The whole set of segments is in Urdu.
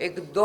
1-2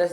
10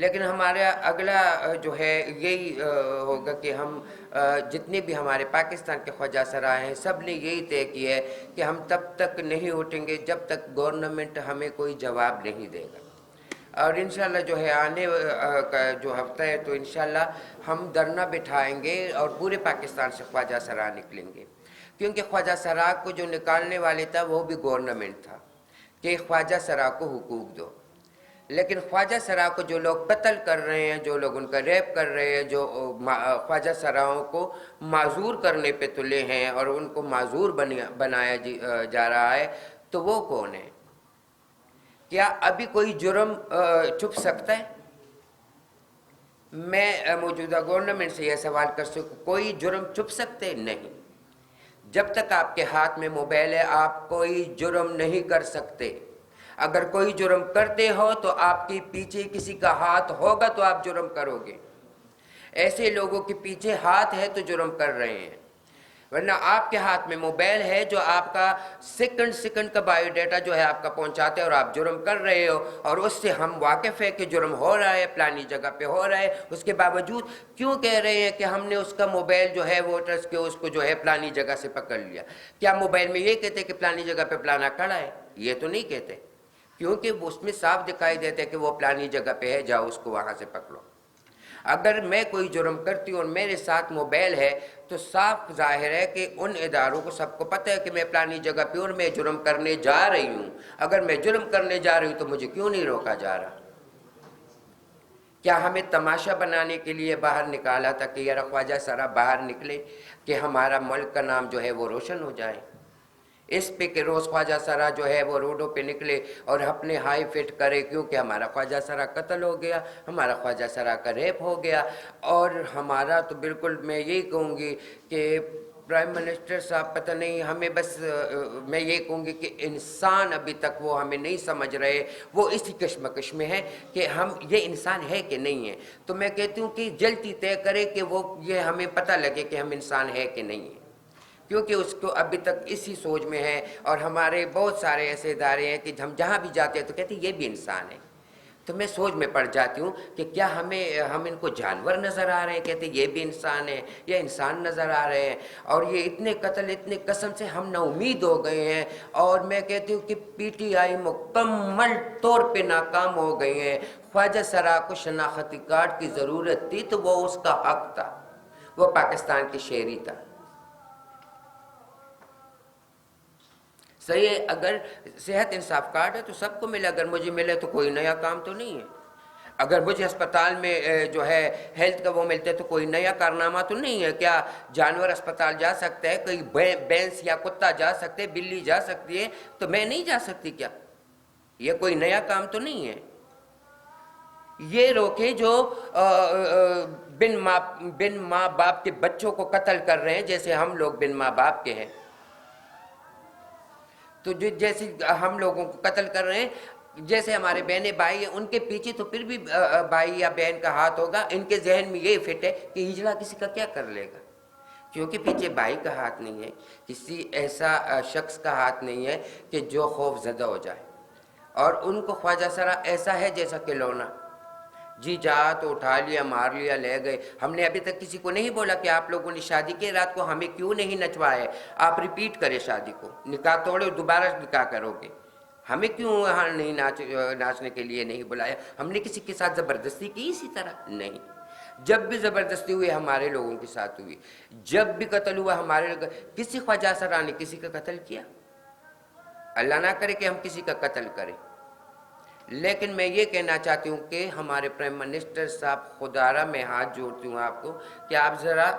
لیکن ہمارا اگلا جو ہے یہی ہوگا کہ ہم جتنے بھی ہمارے پاکستان کے خواجہ سرائے ہیں سب نے یہی طے کیا ہے کہ ہم تب تک نہیں اٹھیں گے جب تک گورنمنٹ ہمیں کوئی جواب نہیں دے گا. اور انشاءاللہ جو ہے آنے کا جو ہفتہ ہے تو انشاءاللہ ہم دھرنا بٹھائیں گے اور پورے پاکستان سے خواجہ سرا نکلیں گے. کیونکہ خواجہ سرا کو جو نکالنے والے تھا وہ بھی گورنمنٹ تھا کہ خواجہ سرا کو حقوق دو. لیکن خواجہ سرا کو جو لوگ قتل کر رہے ہیں، جو لوگ ان کا ریپ کر رہے ہیں، جو خواجہ سراؤں کو معذور کرنے پہ تلے ہیں اور ان کو معذور بنایا جا رہا ہے، تو وہ کون ہے؟ کیا ابھی کوئی جرم چھپ سکتا ہے؟ میں موجودہ گورنمنٹ سے یہ سوال کر سکوں کوئی جرم چھپ سکتے؟ نہیں. جب تک آپ کے ہاتھ میں موبائل ہے آپ کوئی جرم نہیں کر سکتے. اگر کوئی جرم کرتے ہو تو آپ کے پیچھے کسی کا ہاتھ ہوگا تو آپ جرم کرو گے. ایسے لوگوں کے پیچھے ہاتھ ہے تو جرم کر رہے ہیں، ورنہ آپ کے ہاتھ میں موبائل ہے جو آپ کا سیکنڈ کا بایو ڈیٹا جو ہے آپ کا پہنچاتے ہیں اور آپ جرم کر رہے ہو، اور اس سے ہم واقف ہے کہ جرم ہو رہا ہے، پلانی جگہ پہ ہو رہا ہے. اس کے باوجود کیوں کہہ رہے ہیں کہ ہم نے اس کا موبائل جو ہے ووٹرز کے اس کو جو ہے پلانی جگہ سے پکڑ لیا؟ کیا موبائل میں یہ کہتے کہ پلانی جگہ پہ پلانا کھڑا ہے؟ یہ تو نہیں کہتے، کیونکہ اس میں صاف دکھائی دیتا ہے کہ وہ پلانی جگہ پہ ہے، جاؤ اس کو وہاں سے پکڑو. اگر میں کوئی جرم کرتی ہوں اور میرے ساتھ موبائل ہے تو صاف ظاہر ہے کہ ان اداروں کو سب کو پتہ ہے کہ میں پلانی جگہ پہ اور میں جرم کرنے جا رہی ہوں. اگر میں جرم کرنے جا رہی ہوں تو مجھے کیوں نہیں روکا جا رہا؟ کیا ہمیں تماشا بنانے کے لیے باہر نکالا تھا کہ یار خواجہ سرا باہر نکلے کہ ہمارا ملک کا نام جو ہے وہ روشن ہو جائے؟ اس پہ کہ روز خواجہ سرا جو ہے وہ روڈوں پہ نکلے اور اپنے ہائی فٹ کرے کیونکہ ہمارا خواجہ سرا قتل ہو گیا، ہمارا خواجہ سرا کا ریپ ہو گیا. اور ہمارا تو بالکل میں یہی کہوں گی کہ پرائم منسٹر صاحب پتہ نہیں ہمیں بس میں یہ کہوں گی کہ انسان ابھی تک وہ ہمیں نہیں سمجھ رہے، وہ اسی کشمکش میں ہے کہ ہم یہ انسان ہے کہ نہیں ہے. تو میں کہتی ہوں کہ جلدی طے کرے کہ وہ یہ ہمیں پتہ لگے کہ ہم انسان ہے کہ نہیں ہے، کیونکہ اس کو ابھی تک اسی سوچ میں ہے. اور ہمارے بہت سارے ایسے ادارے ہیں کہ ہم جہاں بھی جاتے ہیں تو کہتے ہیں یہ بھی انسان ہے. تو میں سوچ میں پڑ جاتی ہوں کہ کیا ہم ان کو جانور نظر آ رہے ہیں؟ کہتے ہیں یہ بھی انسان ہے، یہ انسان نظر آ رہے ہیں. اور یہ اتنے قتل اتنے قسم سے ہم نا امید ہو گئے ہیں. اور میں کہتی ہوں کہ پی ٹی آئی مکمل طور پہ ناکام ہو گئی ہیں. خواجہ سرا کو شناختی کارڈ کی ضرورت تھی تو وہ اس کا حق تھا، وہ پاکستان کی شہری تھا. صحیح ہے، اگر صحت انصاف کارڈ ہے تو سب کو ملے، اگر مجھے ملے تو کوئی نیا کام تو نہیں ہے. اگر مجھے اسپتال میں جو ہے ہیلتھ کا وہ ملتے تو کوئی نیا کارنامہ تو نہیں ہے. کیا جانور اسپتال جا سکتا ہے؟ کوئی بھینس یا کتا جا سکتے، بلی جا سکتی ہے، تو میں نہیں جا سکتی کیا؟ یہ کوئی نیا کام تو نہیں ہے. یہ روکے جو بن ماں باپ کے بچوں کو قتل کر رہے ہیں، جیسے ہم لوگ بن ماں باپ کے ہیں. تو جیسے ہم لوگوں کو قتل کر رہے ہیں، جیسے ہمارے بہنیں بھائی ہیں ان کے پیچھے تو پھر بھی بھائی یا بہن کا ہاتھ ہوگا. ان کے ذہن میں یہ فٹ ہے کہ ہجڑا کسی کا کیا کر لے گا، کیونکہ پیچھے بھائی کا ہاتھ نہیں ہے، کسی ایسا شخص کا ہاتھ نہیں ہے کہ جو خوف زدہ ہو جائے. اور ان کو خواجہ سرا ایسا ہے جیسا کھلونا، جی چاہا تو اٹھا لیا، مار لیا، لے گئے. ہم نے ابھی تک کسی کو نہیں بولا کہ آپ لوگوں نے شادی کی رات کو ہمیں کیوں نہیں نچوائے، آپ ریپیٹ کرے شادی کو، نکاح توڑے اور دوبارہ نکاح کرو گے. ہمیں کیوں وہاں نہیں ناچنے کے لیے نہیں بلایا؟ ہم نے کسی کے ساتھ زبردستی کی اسی طرح؟ نہیں. جب بھی زبردستی ہوئی ہمارے لوگوں کے ساتھ ہوئی، جب بھی قتل ہوا ہمارے لوگ. کسی خواجہ سرا نے کسی کا قتل کیا؟ اللہ نہ کرے کہ ہم کسی کا قتل کریں. لیکن میں یہ کہنا چاہتی ہوں کہ ہمارے پرائم منسٹر صاحب، خدا را میں ہاتھ جوڑتی ہوں آپ کو کہ آپ ذرا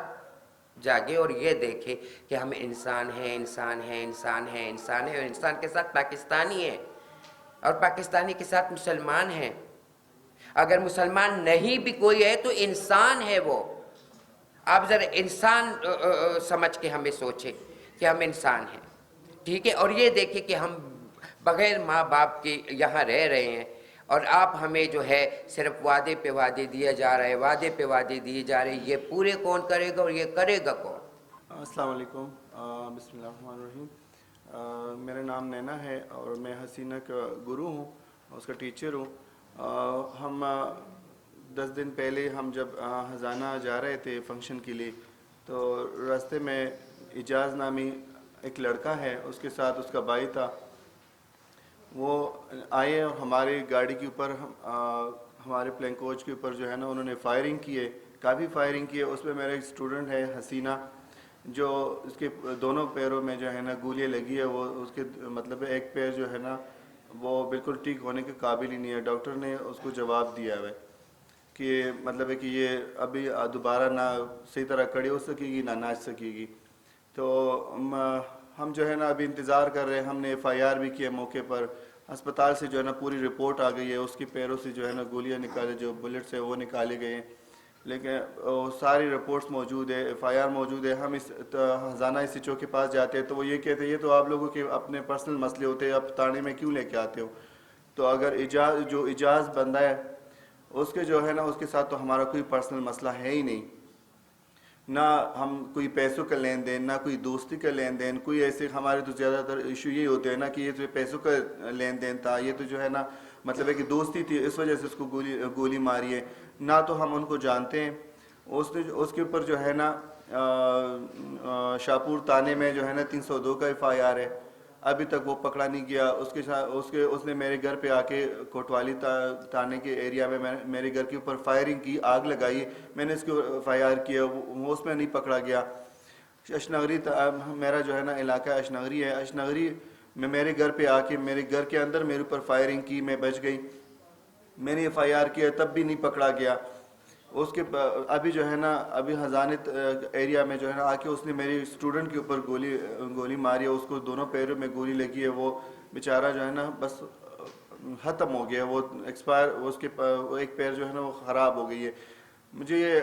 جاگے اور یہ دیکھیں کہ ہم انسان ہیں، انسان ہیں، انسان ہیں، انسان ہیں، اور انسان کے ساتھ پاکستانی ہیں اور پاکستانی کے ساتھ مسلمان ہیں. اگر مسلمان نہیں بھی کوئی ہے تو انسان ہے وہ. آپ ذرا انسان سمجھ کے ہمیں سوچیں کہ ہم انسان ہیں، ٹھیک ہے؟ اور یہ دیکھیں کہ ہم بغیر ماں باپ کے یہاں رہ رہے ہیں اور آپ ہمیں جو ہے صرف وعدے پہ وعدے دیا جا رہا ہے، وعدے پہ وعدے دیے جا رہے ہیں. یہ پورے کون کرے گا اور یہ کرے گا کون؟ السلام علیکم. بسم اللہ الرحمن الرحیم. میرا نام نینا ہے اور میں حسینہ کا گرو ہوں، اس کا ٹیچر ہوں. ہم 10 دن پہلے ہم جب ہزانہ جا رہے تھے فنکشن کے لیے، تو راستے میں اجاز نامی ایک لڑکا ہے، اس کے ساتھ اس کا بھائی تھا، وہ آئے اور ہماری گاڑی کے اوپر ہمارے پلین کوچ کے اوپر جو ہے نا انہوں نے فائرنگ کیے، کافی فائرنگ کیے. اس میں میرا ایک اسٹوڈنٹ ہے حسینہ، جو اس کے دونوں پیروں میں جو ہے نا گولیاں لگی ہے. وہ اس کے مطلب ایک پیر جو ہے نا وہ بالکل ٹھیک ہونے کے قابل ہی نہیں ہے. ڈاکٹر نے اس کو جواب دیا ہے کہ مطلب ہے کہ یہ ابھی دوبارہ نہ صحیح طرح کھڑی ہو سکے گی نہ ناچ سکے گی. تو ہم جو ہے نا ابھی انتظار کر رہے ہیں. ہم نے ایف آئی آر بھی کیا موقع پر. ہسپتال سے جو ہے نا پوری رپورٹ آ گئی ہے. اس کے پیروں سے جو ہے نا گولیاں نکالے، جو بلٹس ہیں وہ نکالے گئے ہیں، لیکن ساری رپورٹس موجود ہے، ایف آئی آر موجود ہے. ہم اس ہزانہ ایس ایچ او کے پاس جاتے ہیں تو وہ یہ کہتے ہیں یہ تو آپ لوگوں کے اپنے پرسنل مسئلے ہوتے ہیں، آپ تانے میں کیوں لے کے آتے ہو. تو اگر جو اجاز بندہ ہے اس کے جو ہے نا اس کے ساتھ تو ہمارا کوئی پرسنل مسئلہ ہے ہی نہیں، نہ ہم کوئی پیسوں کا لین دین، نہ کوئی دوستی کا لین دین. کوئی ایسے ہمارے تو زیادہ تر ایشو یہ ہوتے ہیں نا کہ یہ تو پیسوں کا لین دین تھا، یہ تو جو ہے نا مطلب ہے کہ دوستی تھی اس وجہ سے اس کو گولی ماری ہے. نہ تو ہم ان کو جانتے ہیں. اس کے اوپر جو ہے نا شاپور تانے میں جو ہے نا 302 کا ایف آئی آر ہے. ابھی تک وہ پکڑا نہیں گیا. اس نے میرے گھر پہ آ کے کوٹوالی تانے کے ایریا میں میرے گھر کے اوپر فائرنگ کی، آگ لگائی. میں نے اس کو ایف آئی آر کیا، وہ اس میں نہیں پکڑا گیا. اشنغری میرا جو ہے نا علاقہ اشنغری ہے. اشنغری میں میرے گھر پہ آ کے میرے گھر کے اندر میرے اوپر فائرنگ کی، میں بچ گئی. میں نے ایف آئی آر کیا تب بھی نہیں پکڑا گیا. اس کے ابھی جو ہے نا ابھی ہزانت ایریا میں جو ہے نا آ کے اس نے میری اسٹوڈنٹ کے اوپر گولی ماری ہے. اس کو دونوں پیروں میں گولی لگی ہے. وہ بیچارہ جو ہے نا بس ختم ہو گیا. وہ ایکسپائر، اس کے ایک پیر جو ہے نا وہ خراب ہو گئی ہے. مجھے یہ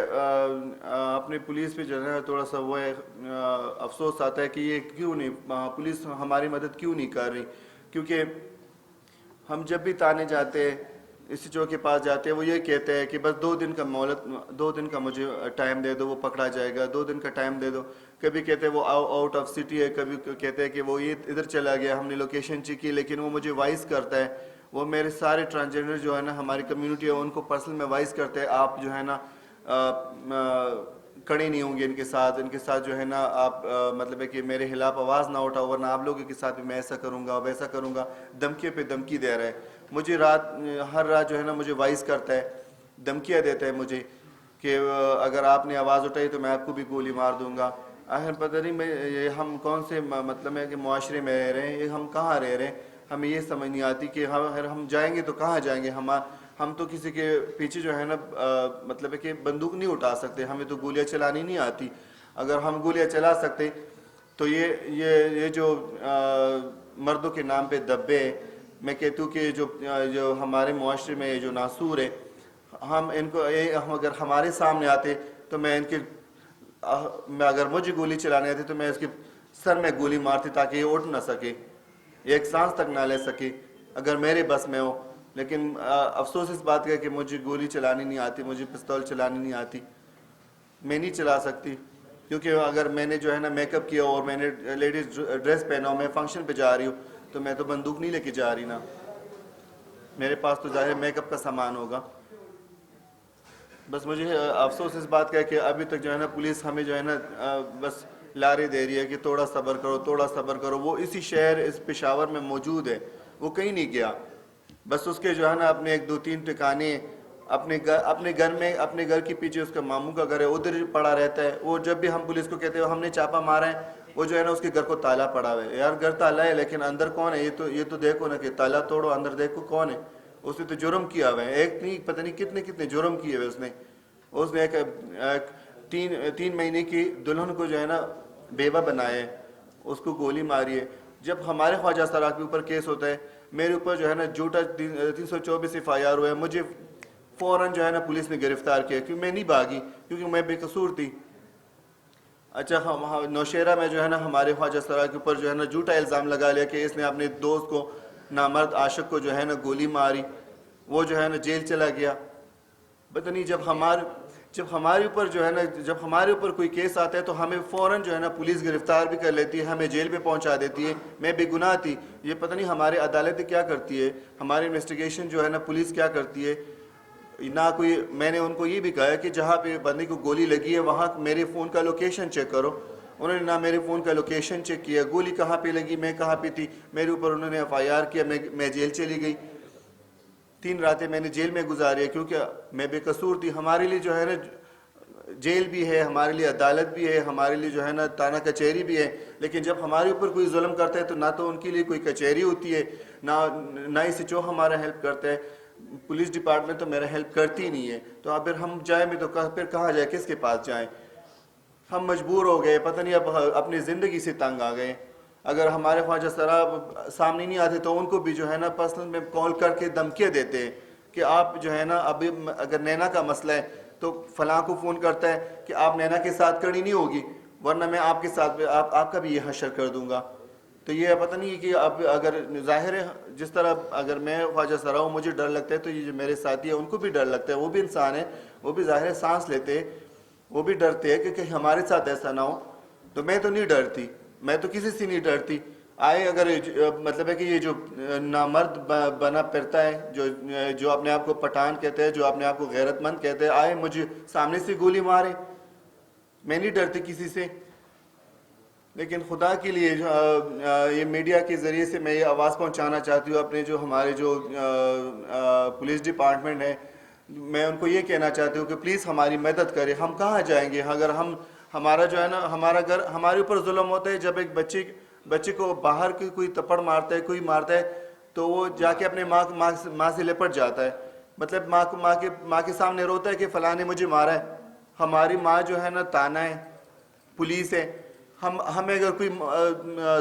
اپنے پولیس پہ جو ہے نا تھوڑا سا وہ افسوس آتا ہے کہ یہ کیوں نہیں، پولیس ہماری مدد کیوں نہیں کر رہی. کیونکہ ہم جب بھی تانے جاتے ہیں اس ایچ او کے پاس جاتے ہیں، وہ یہ کہتے ہیں کہ بس 2 دن کا مہلت، 2 دن کا مجھے ٹائم دے دو، وہ پکڑا جائے گا. 2 دن کا ٹائم دے دو. کبھی کہتے ہیں وہ آؤٹ آف سٹی ہے، کبھی کہتے ہیں کہ وہ یہ ادھر چلا گیا، ہم نے لوکیشن چیک کی، لیکن وہ مجھے وائس کرتا ہے. وہ میرے سارے ٹرانسجنڈر جو ہے نا ہماری کمیونٹی ہے ان کو پرسنل میں وائس کرتے ہیں، آپ جو ہے نا کڑے نہیں ہوں گے ان کے ساتھ جو ہے نا آپ مطلب ہے کہ میرے خلاف آواز نہ اٹھاؤ ورنہ آپ لوگوں کے ساتھ بھی میں ایسا کروں گا ویسا کروں گا. دھمکی پہ دھمکی دے رہا ہے. مجھے ہر رات جو ہے نا مجھے وائس کرتا ہے، دھمکیاں دیتا ہے مجھے کہ اگر آپ نے آواز اٹھائی تو میں آپ کو بھی گولی مار دوں گا. آخر پتہ نہیں ہم کون سے مطلب ہے کہ معاشرے میں رہ رہے ہیں، ہم کہاں رہ رہے ہیں. ہمیں یہ سمجھ نہیں آتی کہ ہم جائیں گے تو کہاں جائیں گے. ہم تو کسی کے پیچھے جو ہے نا مطلب ہے کہ بندوق نہیں اٹھا سکتے. ہمیں تو گولیاں چلانی نہیں آتی. اگر ہم گولیاں چلا سکتے تو یہ جو مردوں کے نام پہ دبے، میں کہتا ہوں کہ جو ہمارے معاشرے میں یہ جو ناسور ہے، ہم ان کو اگر ہمارے سامنے آتے تو میں اگر مجھے گولی چلانے آتی تو میں اس کے سر میں گولی مارتی تاکہ یہ اٹھ نہ سکے، ایک سانس تک نہ لے سکے اگر میرے بس میں ہو. لیکن افسوس اس بات کا کہ مجھے گولی چلانی نہیں آتی، مجھے پستول چلانی نہیں آتی. میں نہیں چلا سکتی کیونکہ اگر میں نے جو ہے نا میک اپ کیا اور میں نے لیڈیز ڈریس پہنا ہو، میں فنکشن پہ جا رہی ہوں تو میں تو بندوق نہیں لے کے جا رہی نا. میرے پاس تو ظاہر میک اپ کا سامان ہوگا. بس مجھے افسوس اس بات کا ہے کہ ابھی تک جو ہے نا پولیس ہمیں جو ہے نا بس لارے دے رہی ہے کہ تھوڑا صبر کرو، تھوڑا صبر کرو. وہ اسی شہر اس پشاور میں موجود ہے، وہ کہیں نہیں گیا. بس اس کے جو ہے نا اپنے 1-2-3 ٹھکانے اپنے گھر میں، اپنے گھر کے پیچھے اس کا ماموں کا گھر ہے، ادھر پڑا رہتا ہے. وہ جب بھی ہم پولیس کو کہتے ہیں ہم نے چھاپا مارا ہے، وہ جو ہے نا اس کے گھر کو تالا پڑا ہوا ہے. یار گھر تالا ہے لیکن اندر کون ہے؟ یہ تو دیکھو نا کہ تالا توڑو اندر دیکھو کون ہے. اس نے تو جرم کیا ہوا ہے. ایک نہیں پتہ نہیں کتنے جرم کیے ہوئے اس نے ایک 3 مہینے کی دلہن کو جو ہے نا بیوہ بنایا ہے، اس کو گولی ماری ہے. جب ہمارے خواجہ سرا کے اوپر کیس ہوتا ہے، میرے اوپر جو ہے نا جھوٹا 324 ایف آئی آر ہوا ہے، مجھے فوراً جو ہے نا پولیس نے گرفتار کیا کیونکہ میں نہیں بھاگی، کیونکہ میں بے قصور تھی. اچھا نوشیرہ میں جو ہے نا ہمارے خواجہ سرا کے اوپر جو ہے نا جھوٹا الزام لگا لیا کہ اس نے اپنے دوست کو، نامرد عاشق کو جو ہے نا گولی ماری. وہ جو ہے نا جیل چلا گیا. پتہ نہیں جب ہمارے اوپر جو ہے نا جب ہمارے اوپر کوئی کیس آتا ہے تو ہمیں فوراً جو ہے نا پولیس گرفتار بھی کر لیتی ہے، ہمیں جیل پہ پہنچا دیتی ہے. میں بے گناہ تھی. یہ پتہ نہیں ہمارے عدالتیں کیا کرتی ہے، ہماری انویسٹیگیشن جو ہے نا پولیس کیا کرتی ہے. نہ کوئی. میں نے ان کو یہ بھی کہا کہ جہاں پہ بندے کو گولی لگی ہے وہاں میرے فون کا لوکیشن چیک کرو. انہوں نے نہ میرے فون کا لوکیشن چیک کیا, گولی کہاں پہ لگی, میں کہاں پہ تھی, میرے اوپر انہوں نے FIR کیا, میں جیل چلی گئی. 3 راتیں میں نے جیل میں گزاری ہے کیونکہ میں بے قصور تھی. ہمارے لیے جو ہے نا جیل بھی ہے, ہمارے لیے عدالت بھی ہے, ہمارے لیے جو ہے نا تانہ کچہری بھی ہے, لیکن جب ہمارے اوپر کوئی ظلم کرتا ہے تو نہ تو ان کے لیے کوئی کچہری ہوتی ہے, نہ ہی SHO ہمارا ہیلپ کرتا ہے, پولیس ڈپارٹمنٹ تو میرا ہیلپ کرتی نہیں ہے. تو اب پھر ہم جائیں بھی تو پھر کہاں جائیں, کس کے پاس جائیں. ہم مجبور ہو گئے, پتہ نہیں اب اپنی زندگی سے تنگ آ گئے. اگر ہمارے خواجہ سرا سامنے نہیں آتے تو ان کو بھی جو ہے نا پرسنل میں کال کر کے دھمکیاں دیتے ہیں کہ آپ جو ہے نا ابھی اگر نینا کا مسئلہ ہے تو فلاں کو فون کرتا ہے کہ آپ نینا کے ساتھ کھڑی نہیں ہوگی ورنہ میں آپ کے ساتھ آپ کا بھی یہ حشر کر دوں گا. تو یہ پتہ نہیں کہ اب اگر ظاہر ہے جس طرح اگر میں خواجہ سرا ہوں مجھے ڈر لگتا ہے تو یہ جو میرے ساتھی ہیں ان کو بھی ڈر لگتا ہے, وہ بھی انسان ہیں, وہ بھی ظاہر ہے سانس لیتے, وہ بھی ڈرتے ہیں کہ ہمارے ساتھ ایسا نہ ہو. تو میں تو نہیں ڈرتی, میں تو کسی سے نہیں ڈرتی. آئے اگر مطلب ہے کہ یہ جو نامرد بنا پھرتا ہے جو اپنے آپ کو پٹھان کہتے ہیں, جو اپنے آپ کو غیرت مند کہتے ہیں, آئے مجھے سامنے سے گولی مارے, میں نہیں ڈرتی کسی سے. لیکن خدا کے لیے یہ میڈیا کے ذریعے سے میں یہ آواز پہنچانا چاہتی ہوں اپنے جو ہمارے جو پولیس ڈپارٹمنٹ ہے, میں ان کو یہ کہنا چاہتی ہوں کہ پلیز ہماری مدد کرے. ہم کہاں جائیں گے اگر ہمارا جو ہے نا ہمارا گھر ہمارے اوپر ظلم ہوتا ہے. جب ایک بچے کو باہر کی کوئی تپڑ مارتا ہے, کوئی مارتا ہے تو وہ جا کے اپنے ماں سے لپٹ جاتا ہے, مطلب ماں کے سامنے روتا ہے کہ فلاں نے مجھے مارا ہے. ہماری ماں جو ہے نا تانا ہے, پولیس ہے. ہمیں اگر کوئی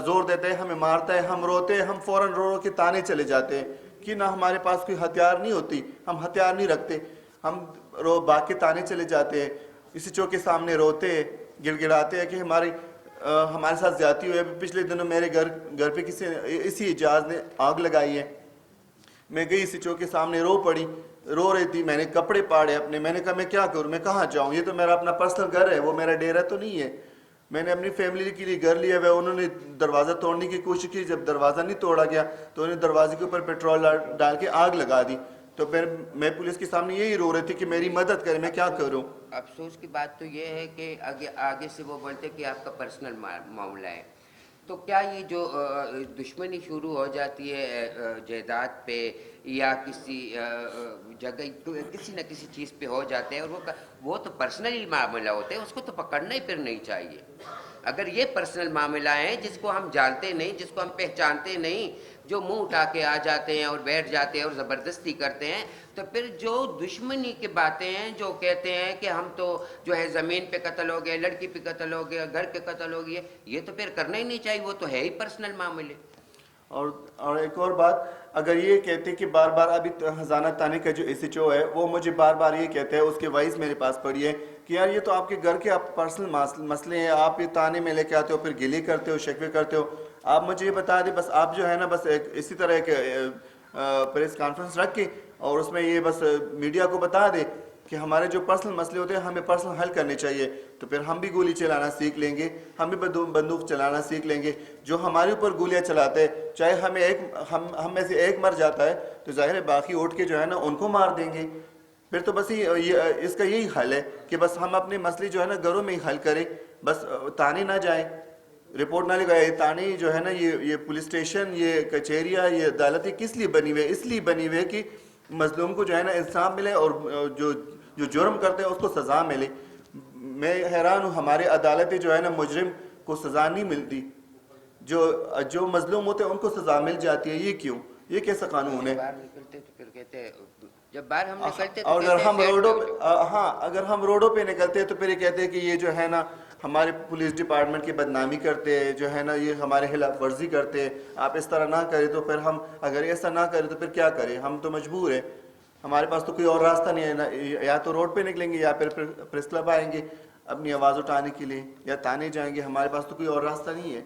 زور دیتا ہے, ہمیں مارتا ہے, ہم روتے ہیں, ہم فوراً رو کے تانے چلے جاتے ہیں کہ نہ ہمارے پاس کوئی ہتھیار نہیں ہوتی, ہم ہتھیار نہیں رکھتے, ہم باغ کے تانے چلے جاتے ہیں, SHO کے سامنے روتے ہیں, گڑ گڑاتے ہیں کہ ہمارے ساتھ زیادتی ہوئی ہے. پچھلے دنوں میرے گھر پہ اسی اعجاز نے آگ لگائی ہے. میں گئی SHO کے سامنے رو پڑی, رو رہی تھی, میں نے کپڑے پاڑے اپنے, میں نے کہا میں کیا کروں, میں کہاں جاؤں, یہ تو میرا اپنا پرسنل گھر ہے, وہ میرا ڈیرا تو نہیں ہے. میں نے اپنی فیملی کے لیے گھر لیا ہوا, انہوں نے دروازہ توڑنے کی کوشش کی, جب دروازہ نہیں توڑا گیا تو انہوں نے دروازے کے اوپر پیٹرول ڈال کے آگ لگا دی. تو پھر میں پولیس کے سامنے یہی رو رہی تھی کہ میری مدد کرے, میں کیا کروں. افسوس کی بات تو یہ ہے کہ آگے سے وہ بولتے کہ آپ کا پرسنل معاملہ ہے. تو کیا یہ جو دشمنی شروع ہو جاتی ہے جائیداد پہ یا کسی جگہ کسی نہ کسی چیز پہ ہو جاتے ہیں, اور وہ تو پرسنل معاملہ ہوتے ہیں, اس کو تو پکڑنا ہی پھر نہیں چاہیے. اگر یہ پرسنل معاملہ ہیں جس کو ہم جانتے نہیں, جس کو ہم پہچانتے نہیں, جو منہ اٹھا کے آ جاتے ہیں اور بیٹھ جاتے ہیں اور زبردستی کرتے ہیں, تو پھر جو دشمنی کی باتیں ہیں, جو کہتے ہیں کہ ہم تو جو ہے زمین پہ قتل ہو گئے, لڑکی پہ قتل ہو گیا, گھر کے قتل ہو گئے, یہ تو پھر کرنا ہی نہیں چاہیے, وہ تو ہے ہی پرسنل معاملے. اور ایک اور بات, اگر یہ کہتے کہ بار بار ابھی خزانہ تانے کا جو SHO ہے وہ مجھے بار بار یہ کہتے ہیں, اس کے وائس میرے پاس پڑی ہے کہ یار یہ تو آپ کے گھر کے پرسنل مسئلے ہیں, آپ یہ تانے میں لے کے آتے ہو, پھر گلے کرتے ہو, شکوے کرتے ہو. آپ مجھے یہ بتا دیں, بس آپ جو ہے نا بس اسی طرح ایک پریس کانفرنس رکھ کے اور اس میں یہ بس میڈیا کو بتا دے کہ ہمارے جو پرسنل مسئلے ہوتے ہیں ہمیں پرسنل حل کرنے چاہیے, تو پھر ہم بھی گولی چلانا سیکھ لیں گے, ہم بھی بندوق چلانا سیکھ لیں گے. جو ہمارے اوپر گولیاں چلاتے ہیں, چاہے ہم میں سے ایک مر جاتا ہے تو ظاہر ہے باقی اٹھ کے جو ہے نا ان کو مار دیں گے. پھر تو بس اس کا یہی حل ہے کہ بس ہم اپنے مسئلے جو ہے نا گھروں میں ہی حل کریں, بس تانے نہ جائیں, رپورٹ نہ لگائے. تانے جو ہے نا یہ پولیس اسٹیشن, یہ کچہریاں, یہ عدالتیں کس لیے بنی ہوئی ہے, اس لیے بنی ہوئی ہے کہ مظلوم کو جو ہے نا انصاف ملے اور جو جرم کرتے ہیں اس کو سزا ملے. میں حیران ہوں, ہمارے عدالتیں جو ہے نا مجرم کو سزا نہیں ملتی, جو مظلوم ہوتے ہیں ان کو سزا مل جاتی ہے. یہ کیوں, یہ کیسا قانون ہے؟ باہر نکلتے تو پھر کہتے ہیں, جب باہر ہم نکلتے تو اگر ہم روڈوں پہ اگر ہم روڈوں پہ نکلتے ہیں تو پھر یہ کہتے ہیں کہ یہ جو ہے نا ہمارے پولیس ڈپارٹمنٹ کی بدنامی کرتے ہیں, جو ہے نا یہ ہمارے خلاف ورزی کرتے ہیں, آپ اس طرح نہ کریں. تو پھر ہم اگر ایسا نہ کریں تو پھر کیا کریں, ہم تو مجبور ہیں, ہمارے پاس تو کوئی اور راستہ نہیں ہے. یا تو روڈ پہ نکلیں گے یا پھر پریس کلب آئیں گے اپنی آواز اٹھانے کے لیے, یا تانے جائیں گے, ہمارے پاس تو کوئی اور راستہ نہیں ہے.